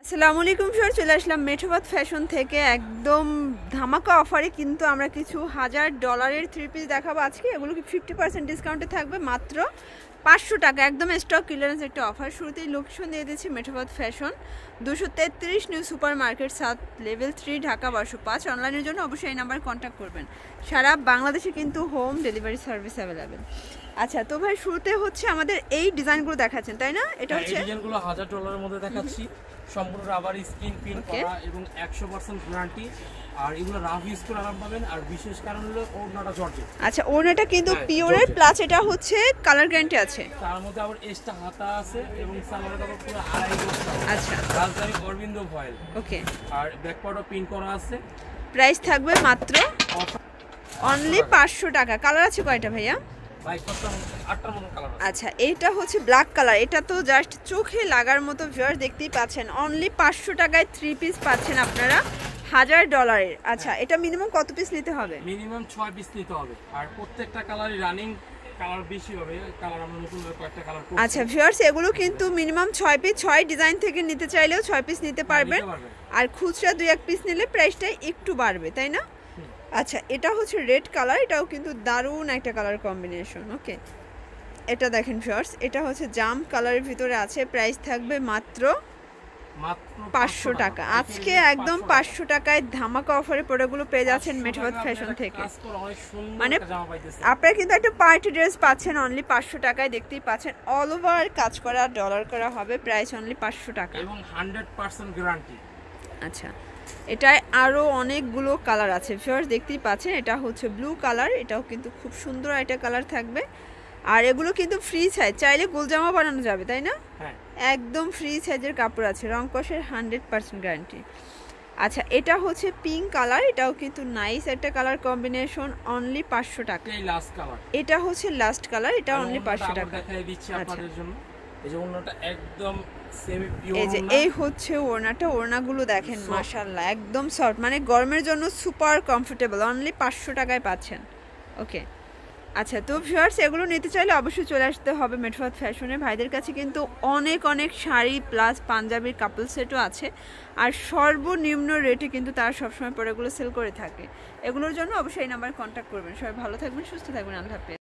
আসসালামু আলাইকুম ভিউয়ার, চলে আসলাম মেঠোবাদ ফ্যাশন থেকে একদম ধামাকা অফারে কিন্তু আমরা কিছু $1000 থ্রি পিস দেখাবো আজকে। এগুলো কি 50% ডিসকাউন্টে থাকবে মাত্র 500 টাকা, একদম স্টক ক্লিয়ারেন্স একটা অফার। শুরুতেই লোকেশন দিয়ে দিচ্ছি মেঠোবাদ fashion, 233 new super market, south level 3, Dhaka 1205। অনলাইনের জন্য অবশ্যই এই নাম্বার কন্ট্যাক্ট করবেন। সারা বাংলাদেশে কিন্তু হোম ডেলিভারি সার্ভিস অ্যাভেলেবেল। আচ্ছা, তো ভাই শুরুতে হচ্ছে আমাদের এই ডিজাইনগুলো দেখাচ্ছেন, তাই না? এটা হচ্ছে এই ডিজাইনগুলো $1000 মধ্যে দেখাচ্ছি, সম্পূর্ণ রাবার স্ক্রিন প্রিন্ট করা এবং 100% গ্যারান্টি। আর এগুলো রাফ ইউজ করে আরাম পাবেন। আর বিশেষ কারণ হলো ওড়নাটা জর্জেট। আচ্ছা, ওড়নাটা কিন্তু পিওরের, প্লাস এটা হচ্ছে কালার গ্যারান্টি আছে। তার মধ্যে আবার এক্সট্রা হাতা আছে এবং সালোয়ারটা পুরো আড়াই গজ। আচ্ছা, রাজধানী অরবিন্দ ভয়েল। ওকে। আর ব্যাক পার্টও প্রিন্ট করা আছে। প্রাইস থাকবে মাত্র অনলি 500 টাকা। কালার আছে কয়টা ভাইয়া? আচ্ছা, এটা হচ্ছে ব্ল্যাক কালার। এটা তো জাস্ট চোখে লাগার মতো ভিউয়ার, দেখতেই পাচ্ছেন। অনলি 500 টাকায় থ্রি পিস পাচ্ছেন আপনারা $1000। আচ্ছা, এটা মিনিমাম কত পিস নিতে হবে? মিনিমাম 6 পিস নিতে হবে। আর প্রত্যেকটা কালারই রানিং কালার বেশি হবে। কালার আমরা নতুন কয়েকটা কালার করব। আচ্ছা ভিউয়ার্স, এগুলো কিন্তু মিনিমাম 6 পিস, 6 ডিজাইন থেকে নিতে চাইলেও 6 পিস নিতে পারবেন। আর খুচরা 2-1 পিস নিলে প্রাইসটা একটু বাড়বে, তাই না? আচ্ছা, এটা হচ্ছে রেড কালার। এটাও কিন্তু দারুণ একটা কালার কম্বিনেশন। ওকে, এটা দেখেন ভিউয়ার্স, এটা হচ্ছে জাম কালারের ভিতরে আছে। প্রাইস থাকবে মাত্র 500 টাকা। আজকে একদম 500 টাকায় ধামাকা অফারে প্রোডাক্টগুলো পেয়ে যাচ্ছেন মেঠোবাদ ফ্যাশন থেকে। মানে আপনারা কিন্তু একটা পার্টি ড্রেস পাচ্ছেন অনলি 500 টাকায়। দেখতেই পাচ্ছেন অল ওভার কাজ করা, ডলার করা হবে। প্রাইস অনলি 500 টাকা এবং 100% গ্যারান্টি। আচ্ছা, এটায় আরও অনেকগুলো কালার আছে ভিউয়ার্স, দেখতেই পাচ্ছেন। এটা হচ্ছে ব্লু কালার, এটাও কিন্তু খুব সুন্দর একটা কালার থাকবে। আর এগুলো কিন্তু ফ্রি সাইজ, চাইলে গোলজামা বানানো যাবে, তাই না? হ্যাঁ, একদম ফ্রি সাইজের কাপড় আছে, রং কষের 100% গ্যারান্টি। আচ্ছা, এটা হচ্ছে পিঙ্ক কালার। এটাও কিন্তু নাইস একটা কালার কম্বিনেশন, অনলি 500 টাকা। এই লাস্ট কালার, এটা হচ্ছে লাস্ট কালার, এটা অনলি 500 টাকা। দেখাই দিচ্ছি আপনাদের জন্য। এই যে ওড়নাটা একদম সেমি পিওর। এই যে এই হচ্ছে ওড়নাটা, ওড়নাগুলো দেখেন মাশাআল্লাহ, একদম সফট, মানে গরমের জন্য সুপার কমফোর্টেবল। অনলি 500 টাকায় পাচ্ছেন। ওকে, আচ্ছা, তো ভিউয়ার্স এগুলো নিতে চাইলে অবশ্যই চলে আসতে হবে মেঠোবাদ ফ্যাশনে। ভাইদের কাছে কিন্তু অনেক অনেক শাড়ি প্লাস পাঞ্জাবির কাপল সেটও আছে। আর সর্বনিম্ন রেটে কিন্তু তারা সবসময় প্রোডাক্টগুলো সেল করে থাকে। এগুলোর জন্য অবশ্যই এই নাম্বারে কন্ট্যাক্ট করবেন। সবাই ভালো থাকবেন, সুস্থ থাকবেন, আল্লাহ হাফেজ।